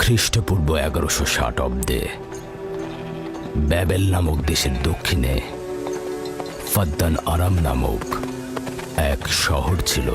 খ্রিস্টপূর্ব 1160 অব্দে ব্যাবেল নামক দেশের দক্ষিণে ফাদ্দান আরাম নামক এক শহর ছিল।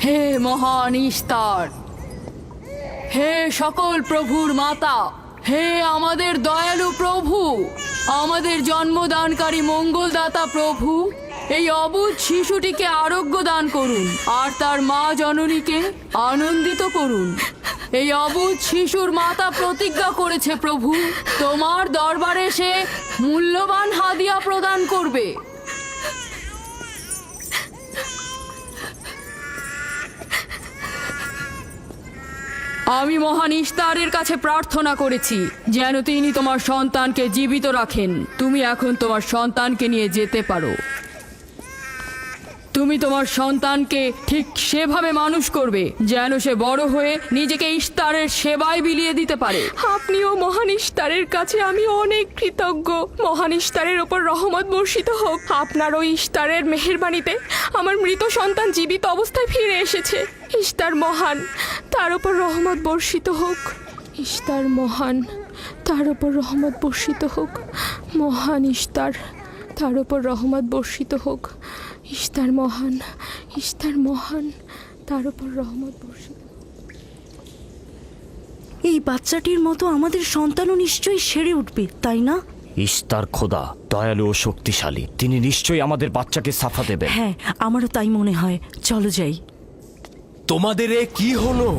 হে মহান ইস্তার, হে সকল প্রভুর মাতা, হে আমাদের দয়ালু প্রভু, আমাদের জন্মদানকারী মঙ্গলদাতা প্রভু, এই অবুঝ শিশুটিকে আরোগ্য দান করুন আর তার মা জননীকে আনন্দিত করুন। এই অবুঝ শিশুর মাতা প্রতিজ্ঞা করেছে প্রভু, তোমার দরবারে সে মূল্যবান হাদিয়া প্রদান করবে। আমি মহান ইস্তারের কাছে প্রার্থনা করেছি যেন তিনি তোমার সন্তানকে জীবিত রাখেন। তুমি এখন তোমার সন্তানকে নিয়ে যেতে পারো। তুমি তোমার সন্তানকে ঠিক সেভাবে মানুষ করবে যেন সে বড় হয়ে নিজেকে ইস্তারের সেবায় বিলিয়ে দিতে পারে। আপনিও মহান ইস্তারের কাছে আমি অনেক কৃতজ্ঞ। মহান ইস্তারের ওপর রহমত বর্ষিত হোক। আপনার ওই ইস্তারের মেহেরবানিতে আমার মৃত সন্তান জীবিত অবস্থায় ফিরে এসেছে। ইস্তার মহান, তার ওপর রহমত বর্ষিত হোক। ইস্তার মহান, তার ওপর রহমত বর্ষিত হোক। মহান ইস্তার, তার ওপর রহমত বর্ষিত হোক। ইস্তার মহান, ইস্তার মহান, তার ওপর রহমত বর্ষিত। এই বাচ্চাটির মতো আমাদের সন্তানও নিশ্চয়ই সেরে উঠবে, তাই না? ইস্তার খোদা দয়ালু ও শক্তিশালী, তিনি নিশ্চয়ই আমাদের বাচ্চাকে সাফা দেবেন। হ্যাঁ, আমারও তাই মনে হয়। চলো যাই। তোমাদের এ কি হলো?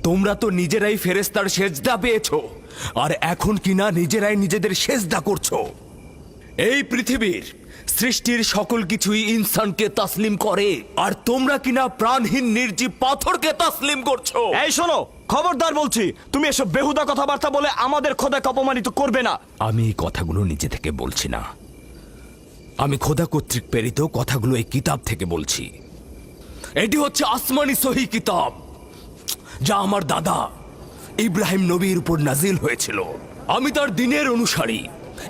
তোমরা তো নিজেরাই ফেরেশতার সেজদা পেয়েছো, আর এখন কিনা নিজেরাই নিজেদের সেজদা করছো। এই পৃথিবীর সৃষ্টির সকল কিছুই ইনসানকে তাসলিম করে, আর তোমরা কিনা প্রাণহীন নির্জীব পাথরকে তাসলিম করছো। এই শোনো, খবরদার বলছি, তুমি এসব বেহুদা কথাবার্তা বলে আমাদের খোদাকে অপমানিত করবে না। আমি এই কথাগুলো নিজে থেকে বলছি না, আমি খোদা কর্তৃক প্রেরিত কথাগুলো এই কিতাব থেকে বলছি। এটি হচ্ছে আসমানি সহি কিতাব, যা আমার দাদা ইব্রাহিম নবীর উপর নাজিল হয়েছিল। আমি তার দিনের অনুসারী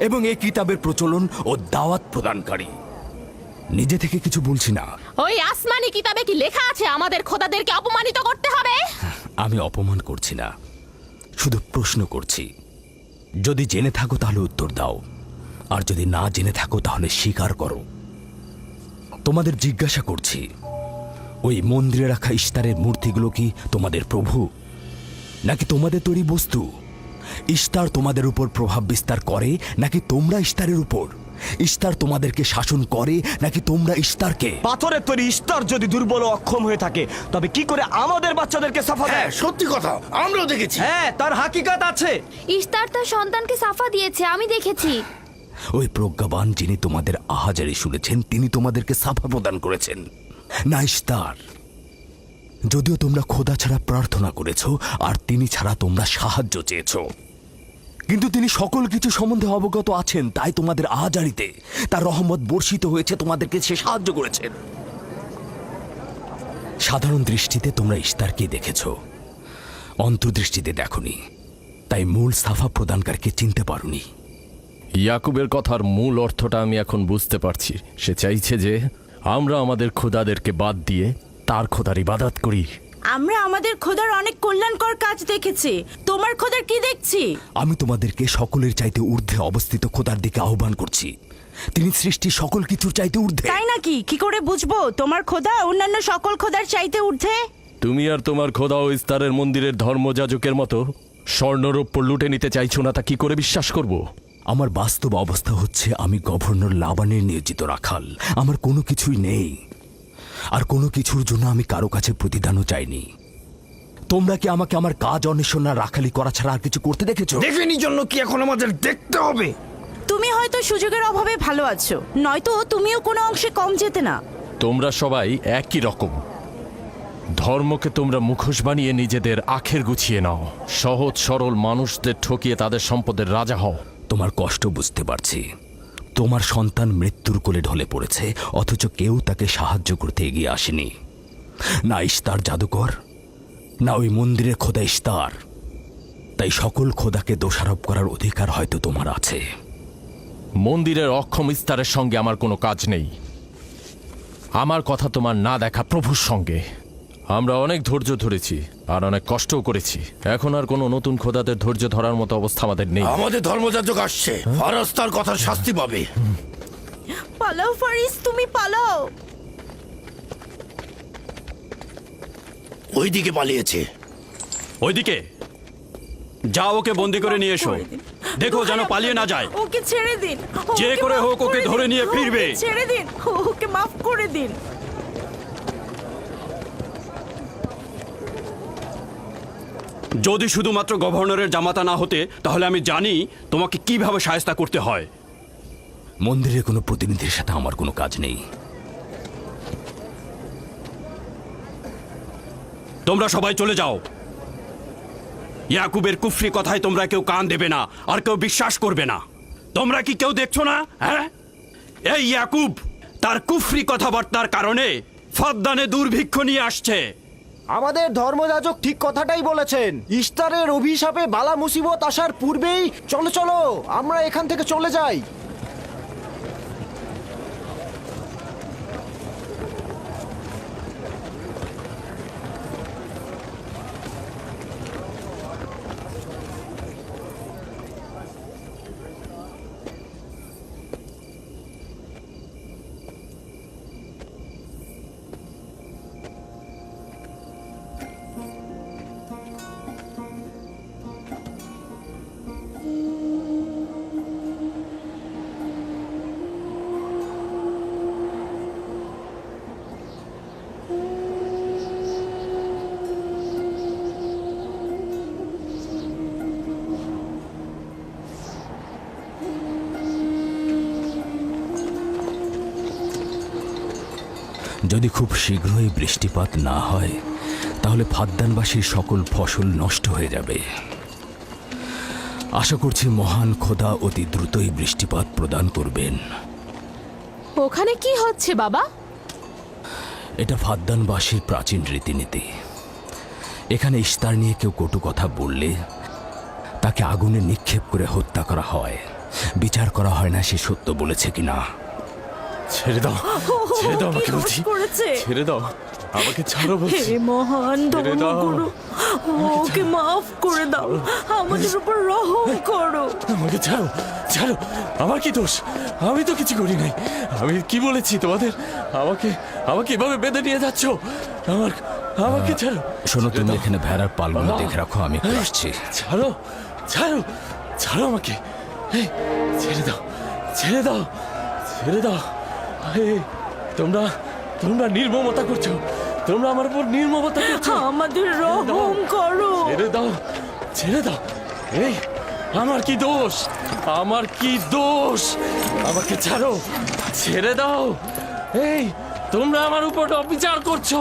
এবং এই কিতাবের প্রচলন ও দাওয়াত প্রদানকারী। নিজে থেকে কিছু বলছি না। ওই আসমানি কিতাবে কি লেখা আছে আমাদের খোদাদেরকে অপমানিত করতে হবে? আমি অপমান করছি না, শুধু প্রশ্ন করছি। যদি জেনে থাকো তাহলে উত্তর দাও, আর যদি না জেনে থাকো তাহলে স্বীকার করো। তোমাদের জিজ্ঞাসা করছি, ওই মন্দিরে রাখা ইস্তারের মূর্তিগুলো কি তোমাদের প্রভু, নাকি তোমাদের তৈরি বস্তু? ইস্তার তোমাদের উপর প্রভাব বিস্তার করে নাকি তোমরা ইস্তারের উপর? ইস্তার তোমাদেরকে শাসন করে নাকি তোমরা ইস্তারকে? পাথরের তৈরি ইস্তার যদি দুর্বল ও অক্ষম হয়ে থাকে, তবে কি করে আমাদের বাচ্চাদেরকে সাফা দেয়? সত্যি কথা, আমরাও দেখেছি। হ্যাঁ, তার হাকিকাত আছে। ইস্তার তার সন্তানকে সাফা দিয়েছে, আমি দেখেছি। ওই প্রজ্ঞাবান যিনি তোমাদের আহাজারি শুনেছেন, তিনি তোমাদেরকে সাফা প্রদান করেছেন, না ইস্তার। যদিও তোমরা খোদা ছাড়া প্রার্থনা করেছ আর তিনি ছাড়া তোমরা সাহায্য চেয়েছ, কিন্তু তিনি সকল কিছু সম্বন্ধে অবগত আছেন, তাই তোমাদের আহাজারিতে তার রহমত বর্ষিত হয়েছে, তোমাদেরকে সে সাহায্য করেছেন। সাধারণ দৃষ্টিতে তোমরা ইস্তারকে দেখেছ, অন্তর্দৃষ্টিতে দেখনি, তাই মূল সাফা প্রদানকারীকে চিনতে পারোনি। ইয়াকুবের কথার মূল অর্থটা আমি এখন বুঝতে পারছি। সে চাইছে যে আমরা আমাদের খোদাদেরকে বাদ দিয়ে তার খোদার ইবাদত করি। আমরা আমাদের খোদার অনেক কল্যাণকর কাজ দেখেছি, তোমার খোদার কি দেখছি? আমি তোমাদেরকে সকলের চাইতে ঊর্ধ্বে অবস্থিত খোদার দিকে আহ্বান করছি। তিনি সৃষ্টির সকল কিছুর চাইতে ঊর্ধ্বে। তাই নাকি? কি করে বুঝবো তোমার খোদা অন্যান্য সকল খোদার চাইতে ঊর্ধ্বে? তুমি আর তোমার খোদা ও ইস্তারের মন্দিরের ধর্মযাজকের মতো স্বর্ণরৌপ্য লুটে নিতে চাইছো না, তা কি করে বিশ্বাস করব? আমার বাস্তব অবস্থা হচ্ছে আমি গভর্নর লাবানের নিয়োজিত রাখাল। আমার কোনো কিছুই নেই, আর কোনো কিছুর জন্য আমি কারো কাছে প্রতিদানও চাইনি। তোমরা কি আমাকে আমার কাজ অন্বেষণ আর রাখালি করা ছাড়া আর কিছু করতে দেখেছো? দেখেনি জন্য কি এখন আমাদের দেখতে হবে? তুমি হয়তো সুযোগের অভাবে ভালো আছো, নয়তো তুমিও কোনো অংশে কম যেতে না। তোমরা সবাই একই রকম। ধর্মকে তোমরা মুখোশ বানিয়ে নিজেদের আখের গুছিয়ে নাও, সহজ সরল মানুষদের ঠকিয়ে তাদের সম্পদের রাজা হও। তোমার কষ্ট বুঝতে পারছি। তোমার সন্তান মৃত্যুর কোলে ঢলে পড়েছে, অথচ কেউ তাকে সাহায্য করতে এগিয়ে আসেনি। না ইস্তার জাদুকর, না ওই মন্দিরের খোদা ইস্তার। তাই সকল খোদাকে দোষারোপ করার অধিকার হয়তো তোমার আছে। মন্দিরের অক্ষম ইস্তারের সঙ্গে আমার কোনো কাজ নেই। আমার কথা তোমার না দেখা প্রভুর সঙ্গে। আমরা অনেক ধৈর্য ধরেছি আর অনেক কষ্টও করেছি। এখন আর কোনো নতুন খোদাদের ধৈর্য ধরার মতো অবস্থা আমাদের নেই। আমাদের ধর্মযাজক আসছে, ফারাজ তার কথার শাস্তি পাবে। পালাও ফারিস, তুমি পালাও। ওইদিকে পালিয়েছে। ওইদিকে যাও, ওকে বন্দি করে নিয়ে এসো। দেখো যেন পালিয়ে না যায়। ওকে ছেড়ে দিন, যে ওকে করে মাফ হোক ওকে দিন। ধরে নিয়ে ফিরবে। ওকে ছেড়ে দিন, ওকে মাফ করে দিন। যদি শুধুমাত্র গভর্নরের জামাতা না হতে, তাহলে আমি জানি তোমাকে কিভাবে শায়েস্তা করতে হয়। মন্দিরের কোনো প্রতিনিধির সাথে আমার কোনো কাজ নেই। তোমরা সবাই চলে যাও। ইয়াকুবের কুফরি কথায় তোমরা কেউ কান দেবে না, আর কেউ বিশ্বাস করবে না। তোমরা কি কেউ দেখছো না? হ্যাঁ, এই ইয়াকুব তার কুফরি কথাবার্তার কারণে ফাদ্দানে দুর্ভিক্ষ নিয়ে আসছে। আমাদের ধর্মযাজক ঠিক কথাটাই বলেছেন। ইস্তারের অভিশাপে বালা মুসিবত আসার পূর্বেই চলো চলো আমরা এখান থেকে চলে যাই। যদি খুব শীঘ্রই বৃষ্টিপাত না হয়, তাহলে ফাদ্দানবাসীর সকল ফসল নষ্ট হয়ে যাবে। আশা করছি মহান খোদা অতি দ্রুতই বৃষ্টিপাত প্রদান করবেন। ওখানে কি হচ্ছে বাবা? এটা ফাদ্দানবাসীর প্রাচীন রীতিনীতি। এখানে ইস্তার নিয়ে কেউ কটু কথা বললে তাকে আগুনে নিক্ষেপ করে হত্যা করা হয়। বিচার করা হয় না সে সত্য বলেছে কিনা। ছেড়ে দাও, ছেড়ে দাও আমাকে বলছি। ছেড়ে দাও, আমাকে ছাড়ো বলছি। হে মহান ছেড়ে দাও। ধর্মগুরু, ওকে মাফ করে দাও, আমাদের উপর রহম করো। আমাকে ছাড়ো, ছাড়ো। আমার কি দোষ? আমি তো কিছু করি নাই। আমি কি বলেছি তোমাদের? আমাকে আমাকে এভাবে বেঁধে নিয়ে যাচ্ছ? আমাকে ছাড়ো। শোনো, তুমি এখানে ভেড়ার পালগুলো দেখে রাখো, আমি একটু আসছি। ছাড়ো, ছাড়ো, ছাড়ো আমাকে। এই, ছেড়ে দাও, ছেড়ে দাও, ছেড়ে দাও। এই, তোমরা তোমরা নির্মমতা করছো। তোমরা আমার উপর নির্মমতা করছো। আমাদের রহম করো। ছেড়ে দাও, ছেড়ে দাও। এই, আমার কি দোষ? আমার কি দোষ? আমাকে ছাড়ো, ছেড়ে দাও। এই, তোমরা আমার উপর অবিচার করছো।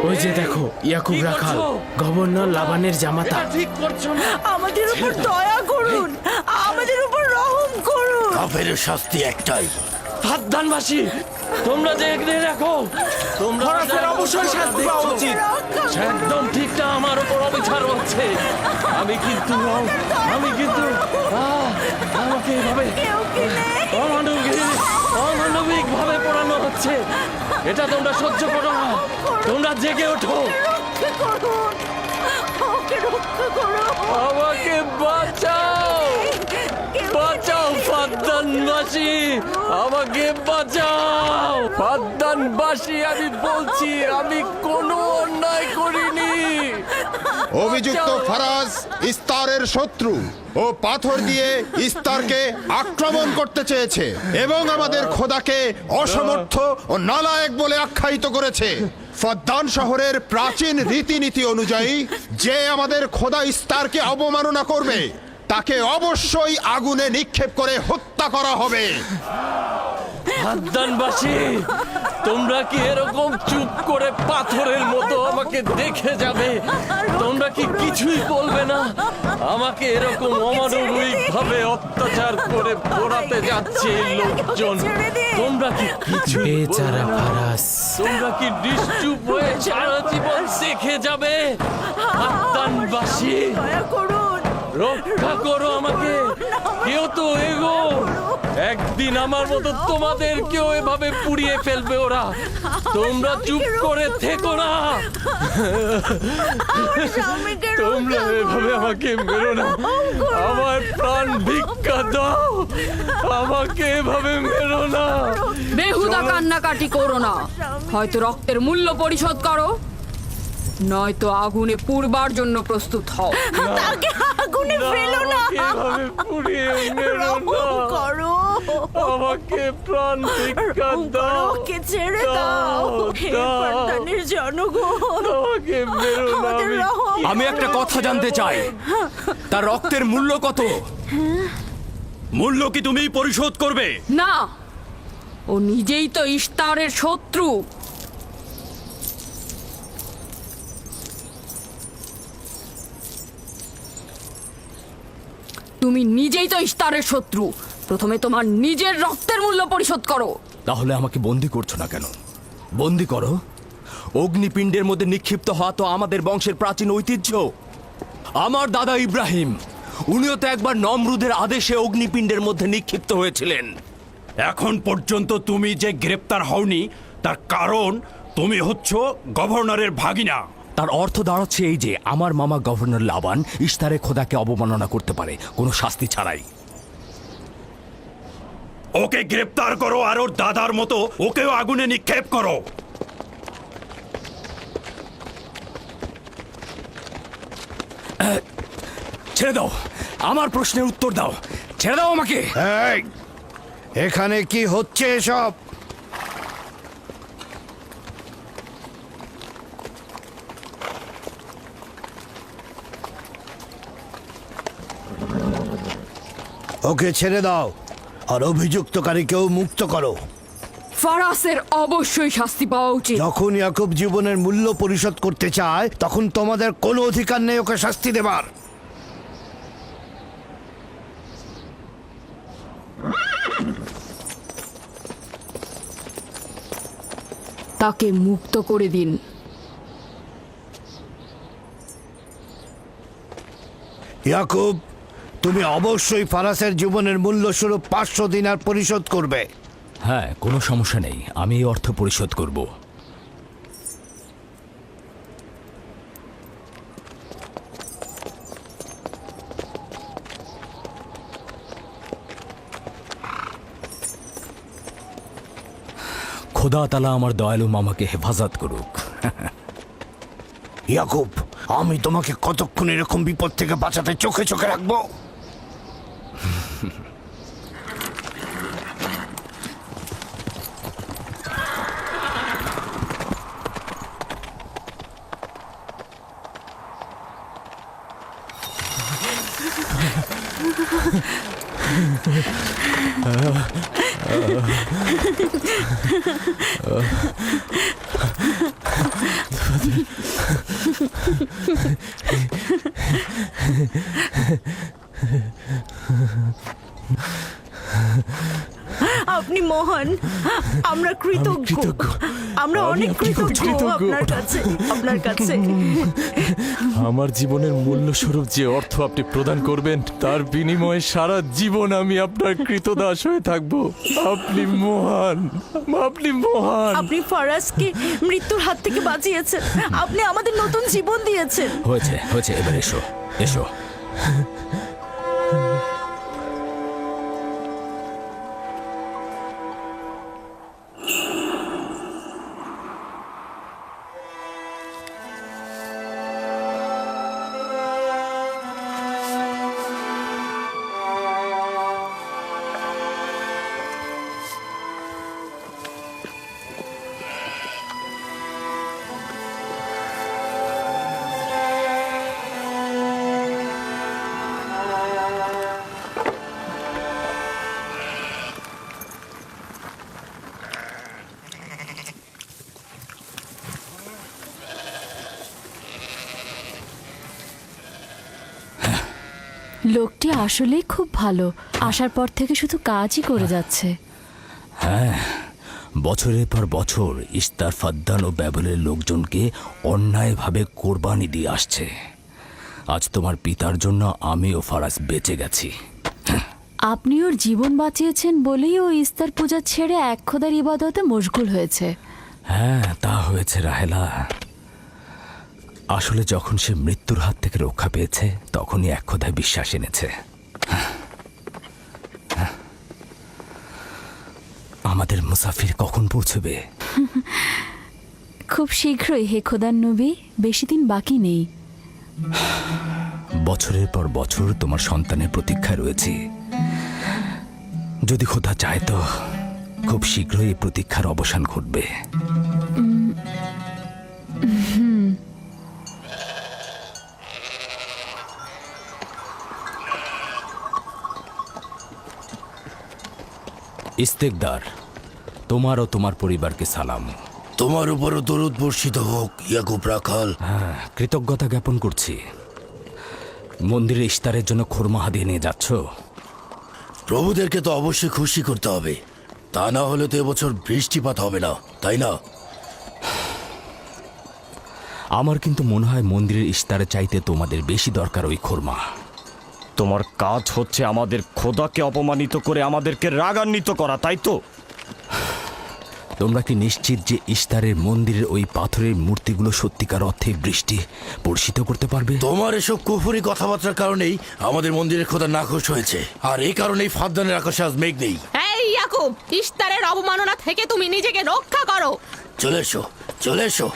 ওই যে দেখো, ইয়াকুব কি রাখাল, করছো? গভর্নর লাবানের জামাতা। এটা ঠিক করছো না। আমাদের উপর দয়া করুন, আমাদের উপর রহম করুন। কাফের শাস্তি একটাই। ফাদ্দানবাসী, তোমরা যে এগিয়ে রাখো, তোমরা অবশ্যই শাস্তি পাওয়া উচিত। একদম ঠিক না, আমার উপর অবিচার হচ্ছে। আমি কিন্তু আমাকে এভাবে অমানবিক ভাবে পোড়ানো হচ্ছে। এটা তোমরা সহ্য করো না, তোমরা জেগে ওঠো। আমাকে বাঁচাও, বাঁচাও ফাদ্দানবাসী, আমাকে বাঁচাও ফাদ্দানবাসী। আমি বলছি আমি কোনো অন্যায় করিনি। অভিযুক্ত ফারাজ ইস্তারের শত্রু ও পাথর দিয়ে ইস্তারকে আক্রমণ করতে চেয়েছে এবং আমাদের খোদাকে অসমর্থ ও নালায়েক বলে আখ্যায়িত করেছে। ফদ্দান শহরের প্রাচীন রীতিনীতি অনুযায়ী যে আমাদের খোদা ইস্তারকে অবমাননা করবে তাকে অবশ্যই আগুনে নিক্ষেপ করে হত্যা করা হবে। ফাদ্দানবাসী, তোমরা কি এরকম চুপ করে পাথরের মতো আমাকে দেখে যাবে? তোমরা কি কিছুই বলবে না? আমাকে এরকম অমানবিক ভাবে অত্যাচার করে পোড়াতে যাচ্ছে এই লোকজন। তোমরা কি কিছু বেচারা ফারাজ। তোমরা কি নিশ্চুপ হয়ে সারা জীবন দেখে যাবে? ফাদ্দানবাসী, রক্ষা করো আমাকে, কেউ তো এগো। একদিন আমার মতো তোমাদের কেউ এভাবে পুড়িয়ে ফেলবে ওরা। তোমরা চুপ করে থেকো না। তোমরা এভাবে আমাকে মেরো না, আমার প্রাণ ভিক্ষা দাও, আমাকে এভাবে মেরো না। বেহুদা কান্নাকাটি করো না, হয়তো রক্তের মূল্য পরিশোধ করো, নয়তো আগুনে পুড়বার জন্য প্রস্তুত হও। আগুনে ফেলো না, এভাবে পুড়িয়ে মেরো না, আমাকে প্রাণ ভিক্ষা দাও, ওকে ছেড়ে দাও। হে ফাদ্দানের জনগণ, আমাকে মেরো না। আমি একটা কথা জানতে চাই, তার রক্তের মূল্য কত? মূল্য কি তুমি পরিশোধ করবে? না, ও নিজেই তো ইস্তারের শত্রু। তুমি নিজেই তো ইস্তারের শত্রু। প্রথমে তোমার নিজের রক্তের মূল্য পরিশোধ করো। তাহলে আমাকে বন্দি করছো না কেন? বন্দি করো। অগ্নিপিণ্ডের মধ্যে নিক্ষিপ্ত হওয়া তো আমাদের বংশের প্রাচীন ঐতিহ্য। আমার দাদা ইব্রাহিম, উনিও তো একবার নমরুদের আদেশে অগ্নিপিণ্ডের মধ্যে নিক্ষিপ্ত হয়েছিলেন। এখন পর্যন্ত তুমি যে গ্রেপ্তার হওনি তার কারণ তুমি হচ্ছ গভর্নরের ভাগিনা। তার অর্থ দাঁড়াচ্ছে এই যে আমার মামা গভর্নর লাবান ইস্তারে খোদাকে অবমাননা করতে পারে কোনো শাস্তি ছাড়াই। ওকে গ্রেপ্তার করো আর ওর দাদার মতো ওকেও আগুনে নিক্ষেপ করো। ছেড়ে দাও, আমার প্রশ্নের উত্তর দাও, ছেড়ে দাও আমাকে। এই, এখানে কি হচ্ছে এসব? ওকে ছেড়ে দাও আর অভিযুক্তকারীকেও মুক্ত করো। ফারাসের অবশ্যই শাস্তি পাওয়া উচিত। যখন ইয়াকুব জীবনের মূল্য পরিশোধ করতে চায় তখন তোমাদের কোনো অধিকার নেই ওকে শাস্তি দেবার। তাকে মুক্ত করে দিন। ইয়াকুব, তুমি অবশ্যই ফারাসের জীবনের মূল্য স্বরূপ 500 দিনার পরিশোধ করবে। হ্যাঁ, কোনো সমস্যা নেই, আমি এই অর্থ পরিশোধ করব। খোদা তাআলা আমার দয়ালু মামাকে হেফাজত করুক। ইয়াকুব, আমি তোমাকে কতক্ষণ এরকম বিপদ থেকে বাঁচাতে চোখে চোখে রাখবো? আপনি মহান, আমরা কৃতজ্ঞ, আমরা আমি অনেক আপনি খুব কৃতজ্ঞ কৃতজ্ঞ। আপনার কাছে। আমার জীবনের মূল্য স্বরূপ যে অর্থ আপনি প্রদান করবেন তার বিনিময়ে সারা জীবন আমি আপনার কৃতদাস হয়ে থাকবো। আপনি মহান, আপনি মহান। আপনি ফারাজকে মৃত্যুর হাত থেকে বাঁচিয়েছেন, আপনি আমাদের নতুন জীবন দিয়েছেন। হয়েছে হয়েছে, এবার এসো এসো। লোকটি আসলেই খুব ভালো, আসার পর থেকে শুধু কাজই করে যাচ্ছে। বছরের পর বছর ইস্তার, ফাদ্দান ও ব্যাবলের লোকজনকে অন্যায়ভাবে কোরবানি দিয়ে আসছে। আজ তোমার পিতার জন্য আমি ও ফারাজ বেঁচে গেছি। আপনি ওর জীবন বাঁচিয়েছেন বলেই ও ইস্তার পূজা ছেড়ে এক খোদার ইবাদতে মশগুল হয়েছে। হ্যাঁ, তা হয়েছে রাহেলা। আসলে যখন সে মৃত্যুর হাত থেকে রক্ষা পেয়েছে তখনই এক খোদায় বিশ্বাস এনেছে। আমাদের মুসাফির কখন পৌঁছবে? খুব শীঘ্রই হে খোদার নবী, বেশি দিন বাকি নেই। বছরের পর বছর তোমার সন্তানের প্রতীক্ষায় রয়েছি। যদি খোদা চায় তো খুব শীঘ্রই এই প্রতীক্ষার অবসান ঘটবে। ইস্তেকদার, তোমার ও তোমার পরিবারকে সালাম। তোমার উপরও দরুদ বর্ষিত হোক ইয়াকুব রাখাল। হ্যাঁ, কৃতজ্ঞতা জ্ঞাপন করছি। মন্দিরে ইস্তারের জন্য খোরমা হাদিয়ে নিয়ে যাচ্ছ? প্রভুদেরকে তো অবশ্যই খুশি করতে হবে, তা না হলে তো এবছর বৃষ্টিপাত হবে না, তাই না? আমার কিন্তু মনে হয় মন্দিরের ইস্তারে চাইতে তোমাদের বেশি দরকার ওই খোরমা। তোমার কাজ হচ্ছে আমাদের খোদাকে অপমানিত করে আমাদেরকে রাগান্বিত করা, তাই তো? তোমরা কি নিশ্চিত যে ইস্তারের মন্দিরের ওই পাথরের মূর্তিগুলো সত্যিকার অর্থে বৃষ্টি বর্ষিত করতে পারবে? তোমার এসব কুফুরি কথাবার্তার কারণেই আমাদের মন্দিরের খোদা নাখোশ হয়েছে, আর এই কারণেই ফাদ্দানের আকাশে আজ মেঘ নেই। এই ইয়াকুব, ইস্তারের অবমাননা থেকে তুমি নিজেকে রক্ষা করো। চলে এসো, চলে এসো।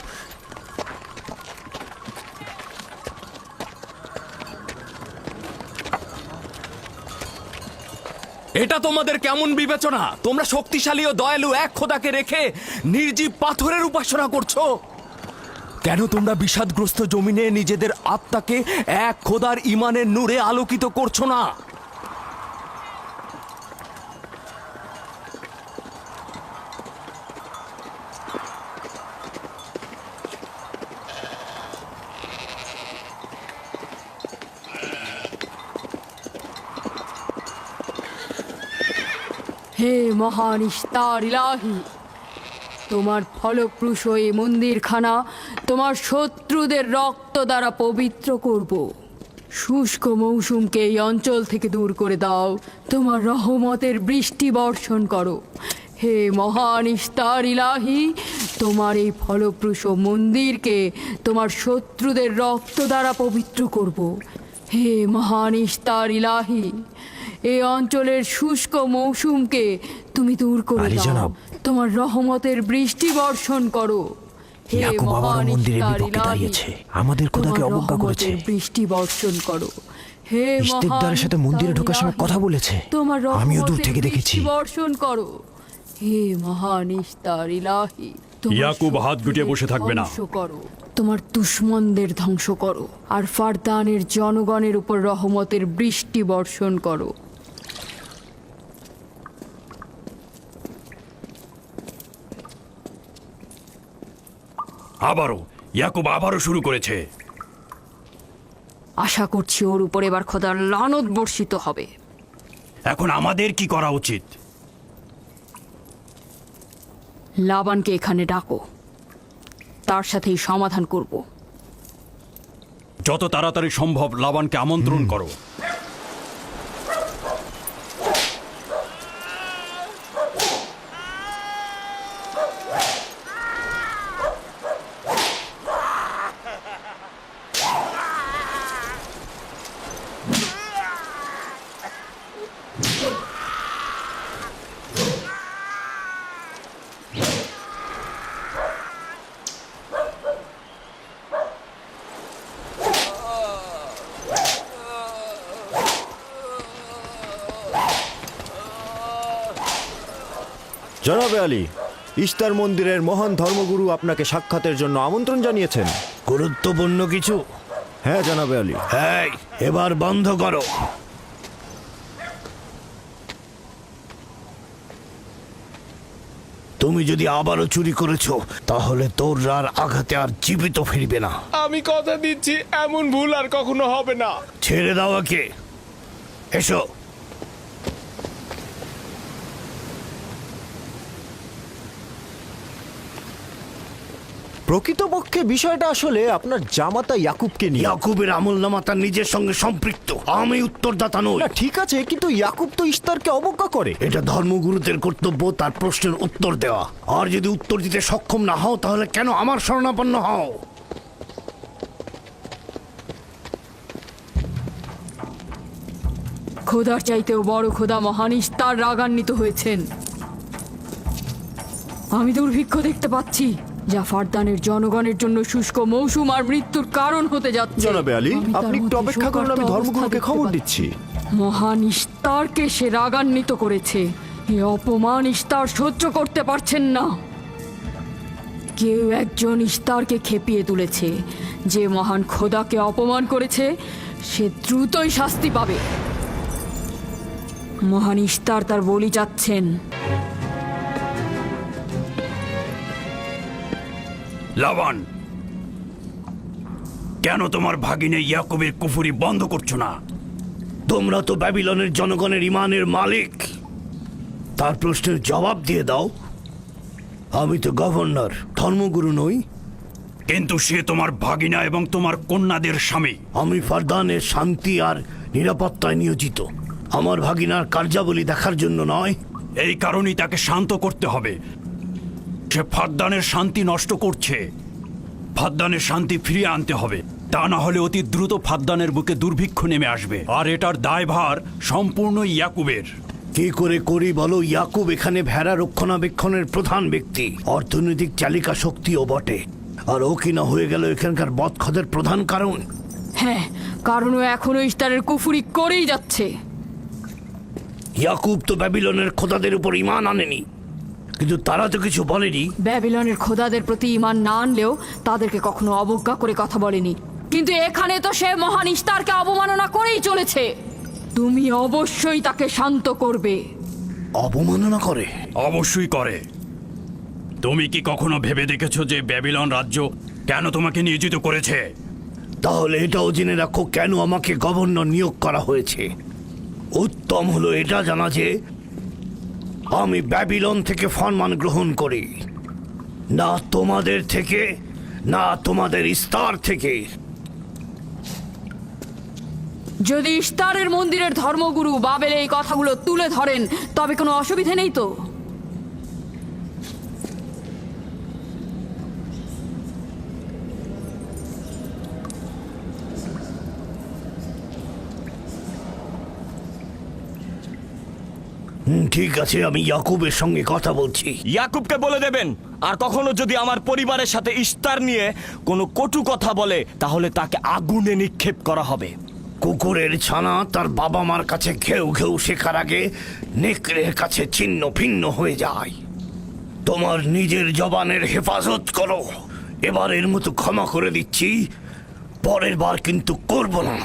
এটা তোমাদের কেমন বিবেচনা? তোমরা শক্তিশালী ও দয়ালু এক খোদাকে রেখে নির্জীব পাথরের উপাসনা করছো। কেন তোমরা বিষাদগ্রস্ত জমিনে নিজেদের আত্মাকে এক খোদার ইমানের নূরে আলোকিত করছো না? হে মহান ইস্তার ইলাহি, তোমার ফলপ্রসূ এই মন্দিরখানা তোমার শত্রুদের রক্ত দ্বারা পবিত্র করব। শুষ্ক মৌসুমকে এই অঞ্চল থেকে দূর করে দাও, তোমার রহমতের বৃষ্টি বর্ষণ করো। হে মহান ইস্তার ইলাহি, তোমার এই ফলপ্রসূ মন্দিরকে তোমার শত্রুদের রক্ত দ্বারা পবিত্র করব। হে মহান ইস্তার ইলাহি, এই অঞ্চলের শুষ্ক মৌসুমকে তুমি দূর করে দাও, তোমার রহমতের বৃষ্টি বর্ষণ করো। হে মহান ইস্তার ইলাহি, আমাদের খোদাকে তোমার অবজ্ঞা করেছে। রহমতের বৃষ্টি বর্ষণ করো। হে ইস্তেকদারের সাথে মন্দিরে ঢোকার সময় কথা বলেছে, তোমার আমিও দূর রহমতের থেকে দেখেছি। বৃষ্টি বর্ষণ করো। হে মহান ইস্তার ইলাহি, তোমার ইয়াকুব হাত গুটিয়ে বসে থাকবে না। ধ্বংস করো, তোমার দুশমনদের ধ্বংস করো, আর ফারদানের জনগণের উপর রহমতের বৃষ্টি বর্ষণ করো। ইয়াকুব শুরু করেছে। আশা করছি ওর উপর এবার খোদার লানত বর্ষিত হবে। এখন আমাদের কি করা উচিত? লাবানকে এখানে ডাকো, তার সাথেই সমাধান করব। যত তাড়াতাড়ি সম্ভব লাবানকে আমন্ত্রণ করো। জনাবে আলী, ইস্তার মন্দিরের মহান ধর্মগুরু আপনাকে সাক্ষাতের জন্য আমন্ত্রণ জানিয়েছেন। গুরুত্বপূর্ণ কিছু? হ্যাঁ জনাবে আলী। এই, এবার বন্ধ করো। তুমি যদি আবারও চুরি করেছো তাহলে তোর আর আঘাতে আর জীবিত ফিরবে না। আমি কথা দিচ্ছি এমন ভুল আর কখনো হবে না। ছেড়ে দাও একে। এসো। প্রকৃতপক্ষে বিষয়টা আসলে আপনার জামাতা ইয়াকুবকে নিয়ে। ইয়াকুবের আমলনামা তার নিজের সঙ্গে সম্পৃক্ত। আমি উত্তরদাতা নই। না ঠিক আছে, কিন্তু ইয়াকুব তো ইস্তারকে অবজ্ঞা করে। এটা ধর্মগুরুদের কর্তব্য তার প্রশ্নের উত্তর দেওয়া। আর যদি উত্তর দিতে সক্ষম না হও তাহলে কেন আমার শরণাপন্ন হও? খোদার চাইতেও বড় খোদা মহান ইস্তার রাগান্বিত হয়েছেন। আমি দুর্ভিক্ষ দেখতে পাচ্ছি, যা ফারদানের জনগণের জন্য শুষ্ক মৌসুম আর মৃত্যুর কারণ হতে যাচ্ছে। জনাবে আলী, আমি তার আপনি একটু মধ্যে অপেক্ষা করুন, আমি শোকার্ত ধর্মগুরুকে অবস্থা খবর দেখতে দিচ্ছি। মহান ইস্তারকে সে রাগান্বিত করেছে। এ অপমান ইস্তার সহ্য করতে পারছেন না। কেউ একজন ইস্তারকে খেপিয়ে তুলেছে। যে মহান খোদাকে অপমান করেছে সে দ্রুতই শাস্তি পাবে। মহান ইস্তার তার বলি চাচ্ছেন। লাবান, কেন তোমার ভাগিনে ইয়াকুবের কুফরি বন্ধ করছো না? তোমরা তো ব্যাবিলনের জনগণের ইমানের মালিক। তার প্রশ্নের জবাব দিয়ে দাও। আমি তো গভর্নর, ধর্মগুরু নই। কিন্তু সে তোমার ভাগিনা এবং তোমার কন্যাদের স্বামী। আমি ফারদানের শান্তি আর নিরাপত্তায় নিয়োজিত। আমার ভাগিনার কার্যাবলী দেখার জন্য নয়। এই কারণেই তাকে শান্ত করতে হবে। সে ফারদানের শান্তি নষ্ট করছে। ফারদানের শান্তি ফিরিয়ে আনতে হবে, তা না হলে অতি দ্রুত ফারদানের বুকে দুর্ভিক্ষ নেমে আসবে। আর এটার দায়ভার সম্পূর্ণ ইয়াকুবের। কি করে করি বলো? ইয়াকুব এখানে ভেড়া রক্ষণাবেক্ষণের প্রধান ব্যক্তি, অর্থনৈতিক চালিকা শক্তিও বটে। আর ও কিনা হয়ে গেল এখানকার বদখদের প্রধান কারণ। হ্যাঁ, কারণ ও এখনো ইস্তারের কুফরি করেই যাচ্ছে। ইয়াকুব তো ব্যাবিলনের খোদাদের উপর ঈমান আনেনি, কিন্তু তারা তো কিছু বলেনি। ব্যাবিলনের খোদাদের প্রতি ঈমান না আনলেও তাদেরকে কখনো অবজ্ঞা করে কথা বলেনি। কিন্তু এখানে তো সে মহান ইস্তারকে অবমাননা করেই চলেছে। তুমি অবশ্যই তাকে শান্ত করবে। অবমাননা করে? অবশ্যই করে। তুমি কি কখনো ভেবে দেখেছো যে ব্যাবিলন রাজ্য কেন তোমাকে নিয়োজিত করেছে? তাহলে এটাও জেনে রাখো কেন আমাকে গভর্নর নিয়োগ করা হয়েছে। উত্তম হলো এটা জানা যে আমি ব্যাবিলন থেকে ফরমান গ্রহণ করি, না তোমাদের থেকে, না তোমাদের ইস্তার থেকে। যদি ইস্তারের মন্দিরের ধর্মগুরু বাবেল এই কথাগুলো তুলে ধরেন তবে কোনো অসুবিধা নেই তো? ঠিক আছে, আমি ইয়াকুবের সঙ্গে কথা বলছি। ইয়াকুবকে বলে দেবেন, আর কখনো যদি আমার পরিবারের সাথে ইস্তার নিয়ে কোনো কটু কথা বলে তাহলে তাকে আগুনে নিক্ষেপ করা হবে। কুকুরের ছানা তার বাবা মার কাছে ঘেউ ঘেউ শেখার আগে নেকড়ের কাছে ছিন্ন ভিন্ন হয়ে যায়। তোমার নিজের জবানের হেফাজত করো। এবারের মতো ক্ষমা করে দিচ্ছি, পরের বার কিন্তু করব না।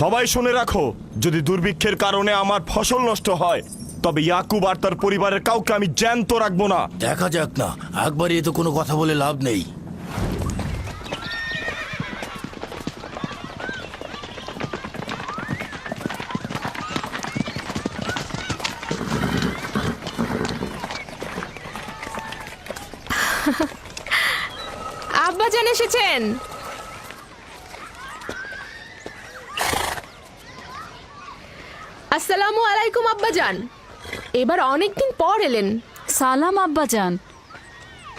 সবাই শুনে রাখো, যদি দুর্ভিক্ষের কারণে আমার ফসল নষ্ট হয় তবে ইয়াকুব আর তার পরিবারের কাউকে আমি জ্যান্ত রাখবো না। দেখা যাক না, একবারই তো কোনো কথা বলে লাভ নেই। আব্বাজান এসেছেন। আসসালামু আলাইকুম আব্বাজান, এবার অনেকদিন পর এলেন। সালাম আব্বাজান।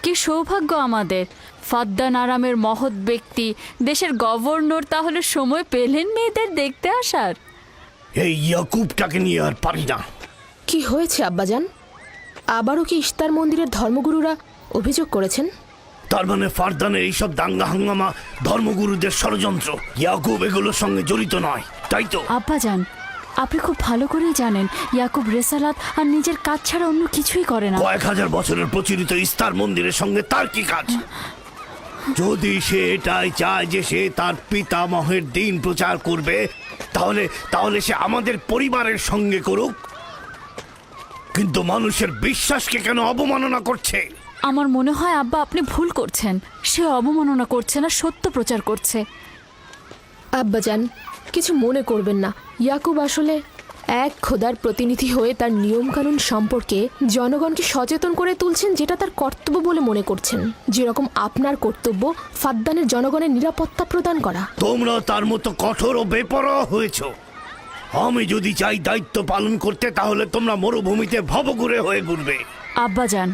কি সৌভাগ্য আমাদের, ফাদ্দান আরামের মহৎ ব্যক্তি দেশের গভর্নর তাহলে সময় পেলেন মেয়েদের দেখতে আসার। এই ইয়াকুবটাকে নিয়ে আর পারি না। কি হয়েছে আব্বাজান? আবারও কি ইস্তার মন্দিরের ধর্মগুরুরা অভিযোগ করেছেন? তার মানে ফারদানের এইসব দাঙ্গা হাঙ্গামা ধর্মগুরুদের ষড়যন্ত্র। ইয়াকুব এগুলোর সঙ্গে জড়িত নয়, তাই তো? আব্বাজান, আপনি খুব ভালো করেই জানেন ইয়াকুব রেসালাত আর নিজের কাজ ছাড়া অন্য কিছুই করে না। কয়েক হাজার বছরের প্রচলিত ইস্তার মন্দিরের সঙ্গে তার কি কাজ? যদি সে এটাই চায় যে সে তার পিতামহের দিন প্রচার করবে, তাহলে সে আমাদের পরিবারের সঙ্গে করুক। কিন্তু মানুষের বিশ্বাসকে কেন অবমাননা করছে? আমার মনে হয় আব্বা আপনি ভুল করছেন। সে অবমাননা করছে না, সত্য প্রচার করছে। আব্বাজান, কিছু মনে করবেন না। ইয়াকুব আসলে এক খোদার প্রতিনিধি হয়ে তার নিয়মকানুন সম্পর্কে জনগণকে সচেতন করে তুলছেন, যেটা তার কর্তব্য বলে মনে করছেন। যেরকম আপনার কর্তব্য ফাদ্দানের জনগণের নিরাপত্তা প্রদান করা। তোমরা তার মতো কঠোর ও বেপরোয়া হয়েছ। আমি যদি চাই দায়িত্ব পালন করতে, তাহলে তোমরা মরুভূমিতে ভবঘুরে হয়ে ঘুরবে। আব্বাজান,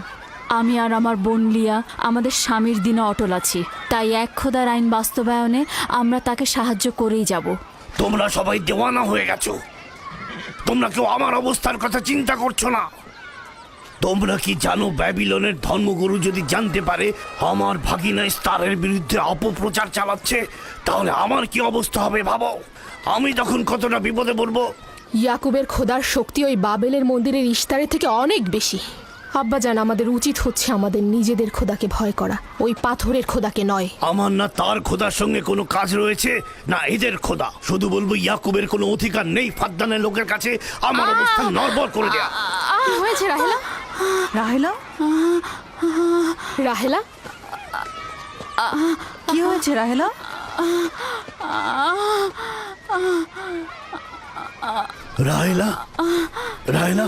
আমি আর আমার বোন লিয়া আমাদের স্বামীর দিনে অটল আছি, তাই এক খোদার আইন বাস্তবায়নে আমরা তাকে সাহায্য করেই যাব। তোমরা সবাই দেওয়ানা হয়ে গেছো। তোমরা কেউ আমার অবস্থার কথা চিন্তা করছো না। তোমরা কি জানো, ব্যাবিলনের ধর্মগুরু যদি জানতে পারে আমার ভাগিনা ইস্তারের বিরুদ্ধে অপপ্রচার চালাচ্ছে, তাহলে আমার কি অবস্থা হবে ভাবো। আমি তখন কতটা বিপদে পড়বো। ইয়াকুবের খোদার শক্তি ওই বাবেলের মন্দিরের ইস্তারের থেকে অনেক বেশি। আব্বাজান, আমাদের উচিত হচ্ছে আমাদের নিজেদের খোদাকে ভয় করা, ওই পাথরের খোদাকে নয়। আমার না তার খোদার সঙ্গে কোনো কাজ রয়েছে, না এদের খোদা। শুধু বলবো ইয়াকুবের কোনো অধিকার নেই ফাদ্দানের লোকের কাছে আমার অবস্থান নড়বড় করে দেয়া। কি হয়েছে রাহেলা? রাহেলা, রাহেলা, কি হয়েছে রাহেলা? রাহেলা, রাহেলা,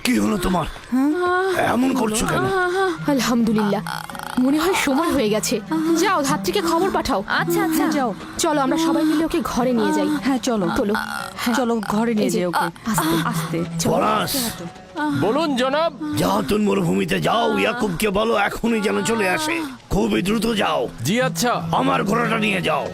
কি হলো তোমার? এমন করছো কেন? আলহামদুলিল্লাহ, মনে হয় সময় হয়ে গেছে। যাও, ধাত্রীকে খবর পাঠাও। আচ্ছা আচ্ছা, যাও, চলো আমরা সবাই মিলে ওকে ঘরে নিয়ে যাই। হ্যাঁ চলো চলো। চলো ঘরে নিয়ে এই যে, যাই ওকে। আস্তে আস্তে পলাশ, বলুন জনাব। যাও তুমি মরুভূমিতে যাও, ইয়াকুবকে বলো এখনই যেন চলে আসে। খুবই দ্রুত যাও। জি আচ্ছা। আমার ঘোড়াটা নিয়ে যাও।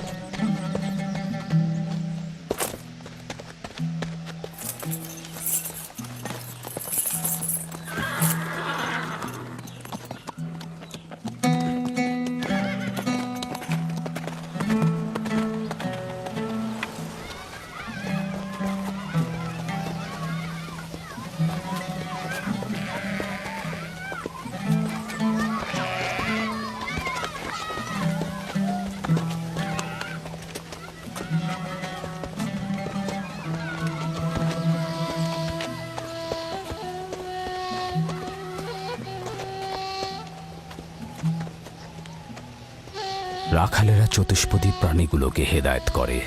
রাখালেরা চতুষ্পদী প্রাণীগুলোকে হেদায়েত করে,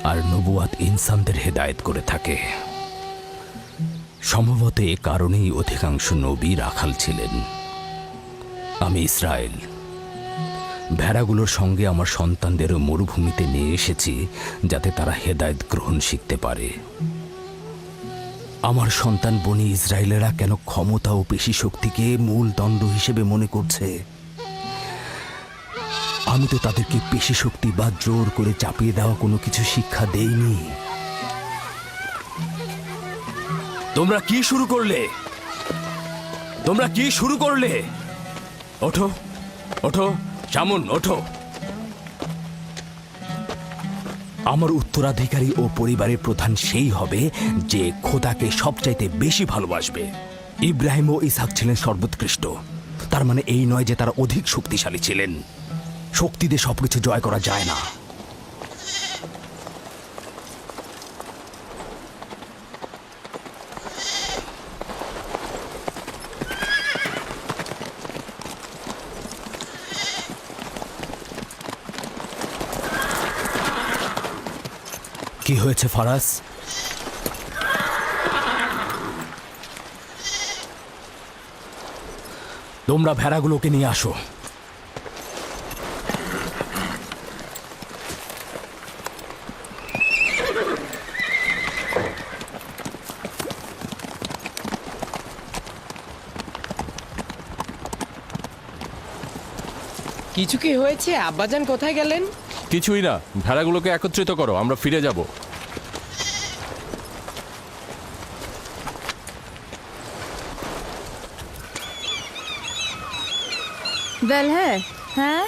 আর নবুয়াত ইনসানদের হেদায়েত করে থাকে। সম্ভবত এ কারণেই অধিকাংশ নবী রাখাল ছিলেন। আমি ইসরায়েল ভেড়াগুলোর সঙ্গে আমার সন্তানদেরও মরুভূমিতে নিয়ে এসেছি, যাতে তারা হেদায়েত গ্রহণ শিখতে পারে। আমার সন্তান বনি ইসরায়েলেরা কেন ক্ষমতা ও পেশি শক্তিকে মূল দণ্ড হিসেবে মনে করছে? আমি তো তাদেরকে পেশি শক্তি বা জোর করে চাপিয়ে দেওয়া কোনো কিছু শিক্ষা দেইনি। তোমরা কি শুরু করলে? তোমরা কি শুরু করলে? ওঠো, ওঠো শামুন, ওঠো। আমার উত্তরাধিকারী ও পরিবারের প্রধান সেই হবে যে খোদাকে সবচাইতে বেশি ভালোবাসবে। ইব্রাহিম ও ইসহাক ছিলেন সর্বোৎকৃষ্ট। তার মানে এই নয় যে তারা অধিক শক্তিশালী ছিলেন। শক্তি দিয়ে সবকিছু জয় করা যায় না। কি হয়েছে ফারাজ? তোমরা ভেড়াগুলোকে নিয়ে আসো। কিছু কি হয়েছে? আব্বাজান কোথায় গেলেন? কিছুই না, ভেড়াগুলোকে একত্রিত করো, আমরা ফিরে যাব। বেল হ্যাঁ,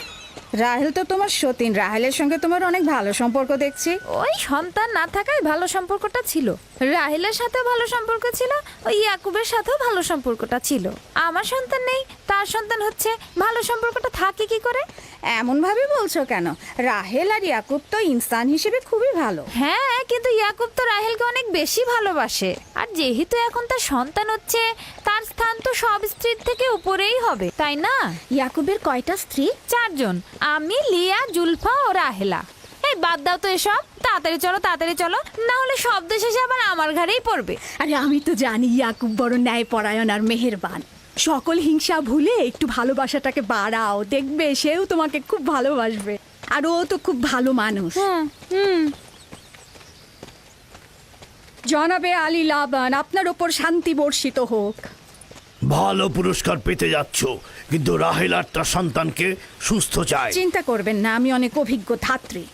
রাহেল তো তোমার সতীন। রাহেলের সঙ্গে তোমার অনেক ভালো সম্পর্ক দেখছি। ওই সন্তান না থাকায় ভালো সম্পর্কটা ছিল। রাহেলের সাথেও ভালো সম্পর্ক ছিল, ওই ইয়াকুবের সাথেও ভালো সম্পর্কটা ছিল। আমার সন্তান নেই, তার সন্তান হচ্ছে, ভালো সম্পর্কটা থাকে কি করে? এমন ভাবে বলছো কেন? রাহেল আর ইয়াকুব তো ইনসান হিসেবে খুবই ভালো। হ্যাঁ, কিন্তু ইয়াকুব তো রাহেলকে অনেক বেশি ভালোবাসে। আর যেহেতু এখন তার সন্তান হচ্ছে, তার স্থান তো সব স্ত্রীর থেকে উপরেই হবে, তাই না? ইয়াকুবের কয়টা স্ত্রী? 4 জন, আমি, লিয়া, জুলফা ও রাহেলা। এই বাদ দাও তো এসব, তাড়াতাড়ি চলো, না হলে শব্দ শেষে আবার আমার ঘাড়েই পড়বে। আরে আমি তো জানি ইয়াকুব বড় ন্যায়পরায়ণ আর মেহেরবান। সকল হিংসা ভুলে একটু ভালোবাসাটাকে বাড়াও, দেখবে সেও তোমাকে খুব ভালোবাসবে। আর ও তো খুব ভালো মানুষ। জনাবে আলী লাবান, আপনার ওপর শান্তি বর্ষিত হোক। ভালো পুরস্কার পেতে যাচ্ছ, কিন্তু রাহেল আর তার সন্তানকে সুস্থ চায়। চিন্তা করবেন না, আমি অনেক অভিজ্ঞ ধাত্রী।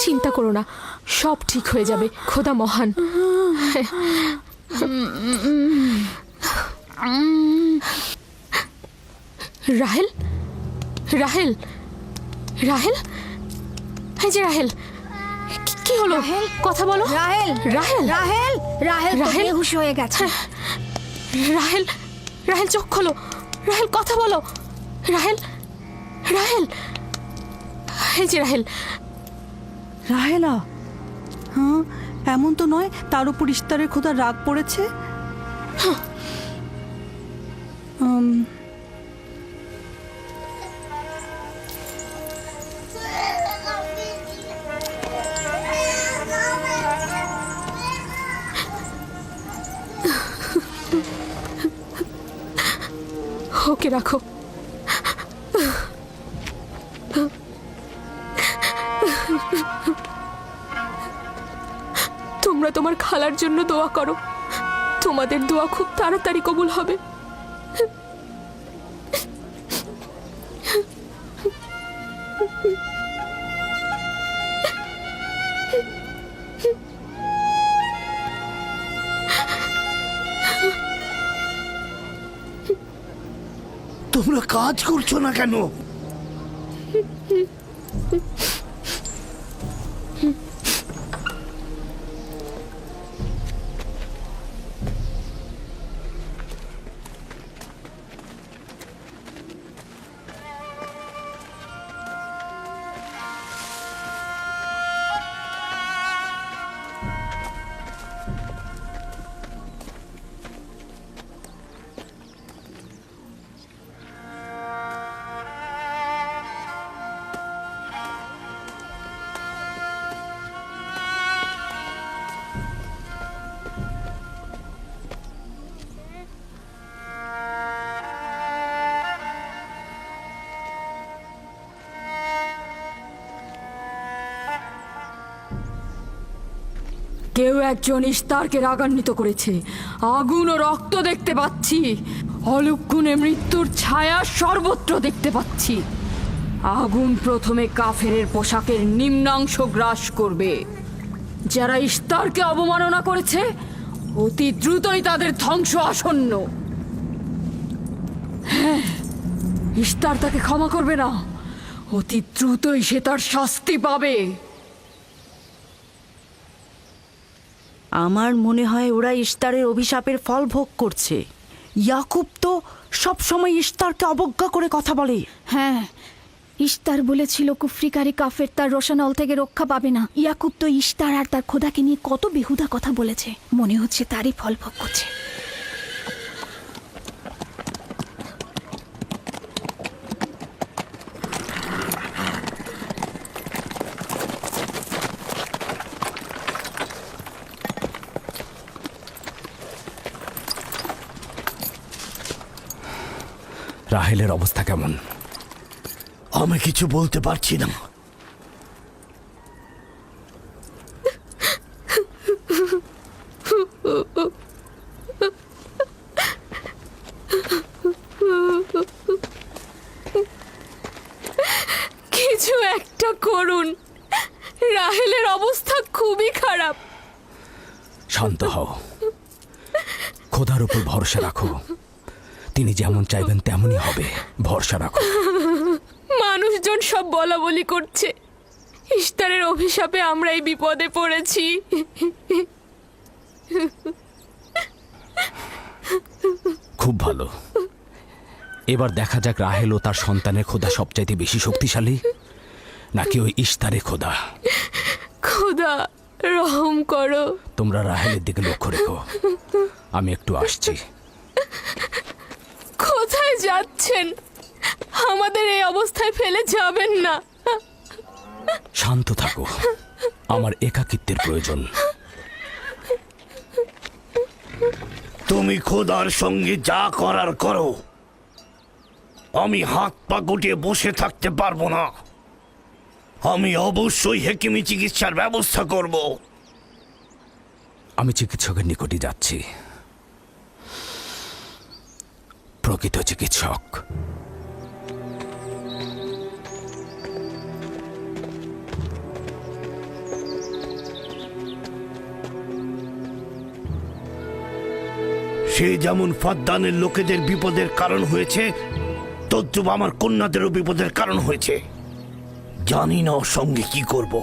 চিন্তা করো না, সব ঠিক হয়ে যাবে, খোদা মহান। রাহেল, রাহেল, রাহেল, এই যে রাহেল, কি হলো? কথা বলো। রাহেল, রাহেল, রাহেল, রাহেল তো রাহেল? বেহুশ হয়ে গেছে। রাহেল, রাহেল চোখ খোলো, রাহেল কথা বলো, রাহেল, রাহেল, এই যে রাহেল। রাহেলা, হ্যাঁ এমন তো নয় তার উপর ইস্তারের খোদা রাগ পড়েছে। ওকে রাখো। তোমরা তোমার খালার জন্য দোয়া করো, তোমাদের দোয়া খুব তাড়াতাড়ি কবুল হবে। তোমরা কাজ করছো না কেন? কেউ একজন ইস্তারকে রাগান্বিত করেছে। আগুন ও রক্ত দেখতে পাচ্ছি, অলক্ষণে মৃত্যুর ছায়া সর্বত্র দেখতে পাচ্ছি। আগুন প্রথমে কাফেরের পোশাকের নিম্নাংশ গ্রাস করবে। যারা ইস্তারকে অবমাননা করেছে, অতি দ্রুতই তাদের ধ্বংস আসন্ন। হ্যাঁ, ইস্তার তাকে ক্ষমা করবে না, অতি দ্রুতই সে তার শাস্তি পাবে। আমার মনে হয় ওরা ইস্তারের অভিশাপের ফল ভোগ করছে। ইয়াকুব তো সব সময় ইস্তারকে অবজ্ঞা করে কথা বলে। হ্যাঁ, ইশতার বলেছিল কুফরিকারী কাফের তার রোশানল থেকে রক্ষা পাবে না। ইয়াকুব তো ইশতার আর তার খোদাকে নিয়ে কত বেহুদা কথা বলেছে, মনে হচ্ছে তারই ফল ভোগ করছে। রাহেলের অবস্থা কেমন? আমি কিছু বলতে পারছি না। কিছু একটা করুন, রাহেলের অবস্থা খুবই খারাপ। শান্ত হও, খোদার উপর ভরসা রাখো, তিনি যেমন চাইবেন তেমনই হবে, ভরসা রাখো। মানুষজন সব বলা বলি করছে, ইশতারের অভিশাপে আমরা এই বিপদে পড়েছি। খুব ভালো, এবার দেখা যাক রাহেল ও তার সন্তানের খোদা সবচাইতে বেশি শক্তিশালী নাকি ওই ইশতারের খোদা। খোদা রহম করো। তোমরা রাহেলের দিকে লক্ষ্য রেখো, আমি একটু আসছি। কোথায় যাচ্ছেন? আমাদের এই অবস্থায় ফেলে যাবেন না। শান্ত থাকো, আমার একাকিত্বের প্রয়োজন। তুমি খোদার সঙ্গে যা করার করো, আমি হাত পা গুটিয়ে বসে থাকতে পারবো না। আমি অবশ্যই হেকিমি চিকিৎসার ব্যবস্থা করব। আমি চিকিৎসকের নিকটে যাচ্ছি, প্রকৃত চিকিৎসক। সে যেমন ফাদ্দানের লোকেদের বিপদের কারণ হয়েছে, তদ্রুপ আমার কন্যাদেরও বিপদের কারণ হয়েছে। জানি না ওর সঙ্গে কি করব।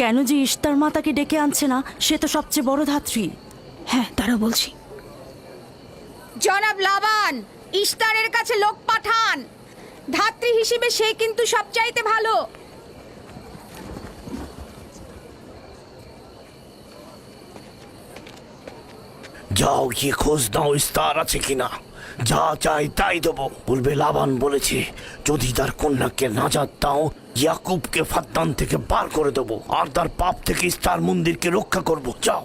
কেন যে ইশতার মাতাকে ডেকে আনছে না, সে তো সবচেয়ে বড় ধাত্রী। হ্যাঁ, তারা বলছি। জনাব লাবান, ইশতারের কাছে লোক পাঠান। ধাত্রী হিসেবে সে কিন্তু সবচাইতে ভালো। যাও গিয়ে খোঁজ নাও ইস্তার আছে কিনা। যা চাই তাই দেবো। বলবে লাবান বলেছে যদি তার কন্যাকে নাজাত দাও, ইয়াকুবকে ফাদ্দান থেকে বার করে দেবো আর তার পাপ থেকে ইস্তার মন্দিরকে রক্ষা করব। যাও।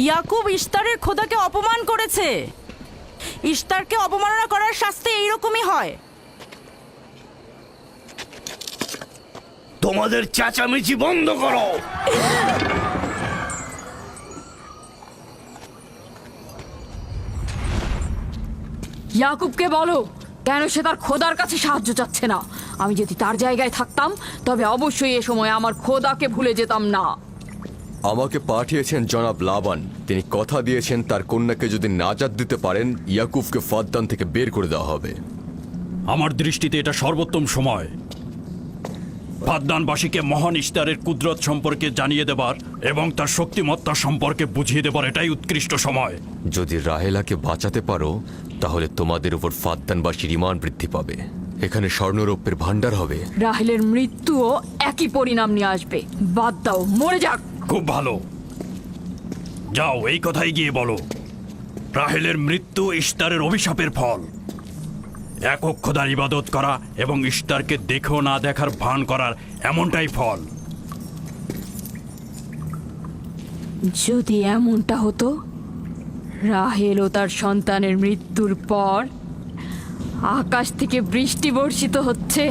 ইয়াকুব ইশতারের খোদাকে অপমান করেছে। ইশতারকে অপমাননা করার শাস্তি এইরকমই হয়। তোমাদের চেঁচামেচি বন্ধ করো। ইয়াকুবকে বলো কেন সে তার খোদার কাছে সাহায্য চাচ্ছে না। আমি যদি তার জায়গায় থাকতাম তবে অবশ্যই এ সময় আমার খোদাকে ভুলে যেতাম না। আমাকে পাঠিয়েছেন জনাব লাবান। তিনি কথা দিয়েছেন তার কন্যাকে যদি নাজাত দিতে পারেন, ইয়াকুবকে ফাদ্দান থেকে বের করে দেওয়া হবে। আমার দৃষ্টিতে এটা সর্বোত্তম সময় ফাদ্দানবাসীকে মহান ইশতারের কুদরত সম্পর্কে জানিয়ে দেবার এবং তার শক্তিমত্তা সম্পর্কে বুঝিয়ে দেবার এটাই উৎকৃষ্ট সময়। যদি রাহেলাকে বাঁচাতে পারো তাহলে তোমাদের উপর ফাদ্দানবাসীর ঈমান বৃদ্ধি পাবে। এখানে স্বর্ণরৌপ্যের ভাণ্ডার হবে। রাহেলের মৃত্যুও একই পরিণাম নিয়ে আসবে। বাদ দাও, মরে যাক। খুব ভালো, যাও এই কথাই গিয়ে বলো। রাহেলের মৃত্যু ইশতারের অভিশাপের ফল। একক খোদার ইবাদত করা এবং ইশতারকে দেখেও না দেখার ভান করার এমনটাই ফল। যদি এমনটা হতো, রাহেল ও তার সন্তানের মৃত্যুর পর আকাশ থেকে বৃষ্টি বর্ষিত হচ্ছে,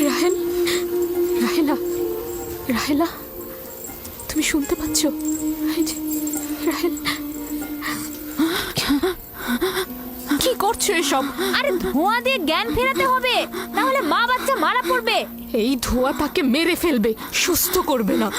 রাহেল, রাহেলা, রাহেলা, তুমি শুনতে পাচ্ছ? এই যে, রাহেল, কি করছো এসব? আরে ধোঁয়া দিয়ে জ্ঞান ফেরাতে হবে, তাহলে মা বাচ্চা মারা পড়বে। এই ধোঁয়া তাকে মেরে ফেলবে, সুস্থ করবে না।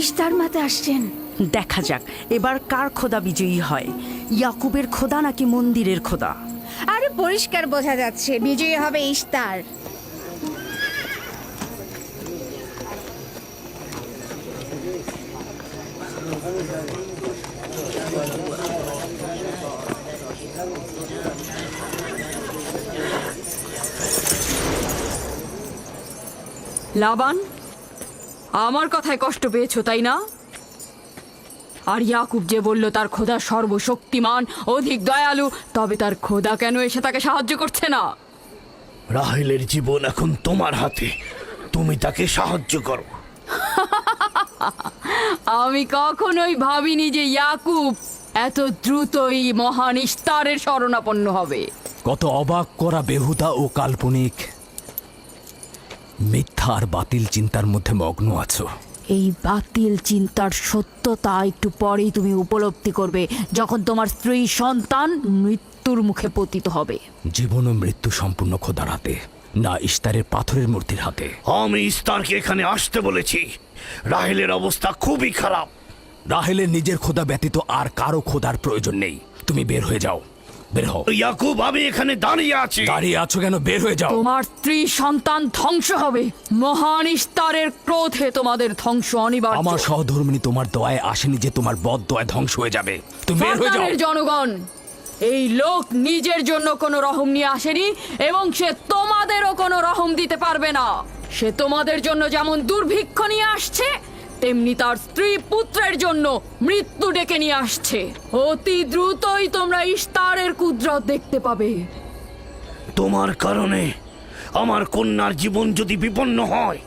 ইশতার মাতে আসছেন। দেখা যাক এবার কার খোদা বিজয়ী হয়, ইয়াকুবের খোদা নাকি মন্দিরের খোদা। আরে পরিষ্কার বোঝা যাচ্ছে বিজয়ী হবে ইশতার। লাবান, আমার কথায় কষ্ট পেয়েছো তাই না? আর ইয়াকুব যে বলল তার খোদা সর্বশক্তিমান, অধিক দয়ালু, তবে তার খোদা কেন এসে তাকে সাহায্য করছে না? রাহেলের জীবন এখন তোমার হাতে, তুমি তাকে সাহায্য করো। আমি কখনোই ভাবিনি যে ইয়াকুব এত দ্রুতই মহান ইশতারের শরণাপন্ন হবে। কত অবাক করা বেহুদা ও কাল্পনিক মিথ্যা আর বাতিল চিন্তার মধ্যে মগ্ন আছো। এই বাতিল চিন্তার সত্যতা একটু পরেই তুমি উপলব্ধি করবে, যখন তোমার স্ত্রী সন্তান মৃত্যুর মুখে পতিত হবে। জীবন ও মৃত্যু সম্পূর্ণ খোদার হাতে, না ইশতারের পাথরের মূর্তির হাতে। আমি ইস্তারকে এখানে আসতে বলেছি। রাহেলের অবস্থা খুবই খারাপ। রাহেলের নিজের খোদা ব্যতীত আর কারো খোদার প্রয়োজন নেই। তুমি বের হয়ে যাও, বের হও। ইয়াকুব, আমি এখানে দাঁড়িয়ে আছি। দাঁড়িয়ে আছো কেন? বের হয়ে যাও। তোমার স্ত্রী সন্তান ধ্বংস হবে। মহান ইশতারের ক্রোধে তোমাদের ধ্বংস অনিবার্য। আমার সহধর্মিনী তোমার দয়ায় আসেনি যে তোমার বদ দয়ায় ধ্বংস হয়ে যাবে। তুমি বের হয়ে যাও। ফারদানের জনগণ, এই লোক নিজের জন্য কোনো রহম নিয়ে আসেনি এবং সে তোমাদেরও কোনো রহম দিতে পারবে না। সে তোমাদের জন্য যেমন দুর্ভিক্ষ নিয়ে আসছে, তেমনি তার স্ত্রী পুত্রের জন্য মৃত্যু ডেকে নিয়ে আসছে। অতি দ্রুতই তোমরা ইশতারের কুদরত দেখতে পাবে। তোমার কারণে আমার কন্যার জীবন যদি বিপন্ন হয়,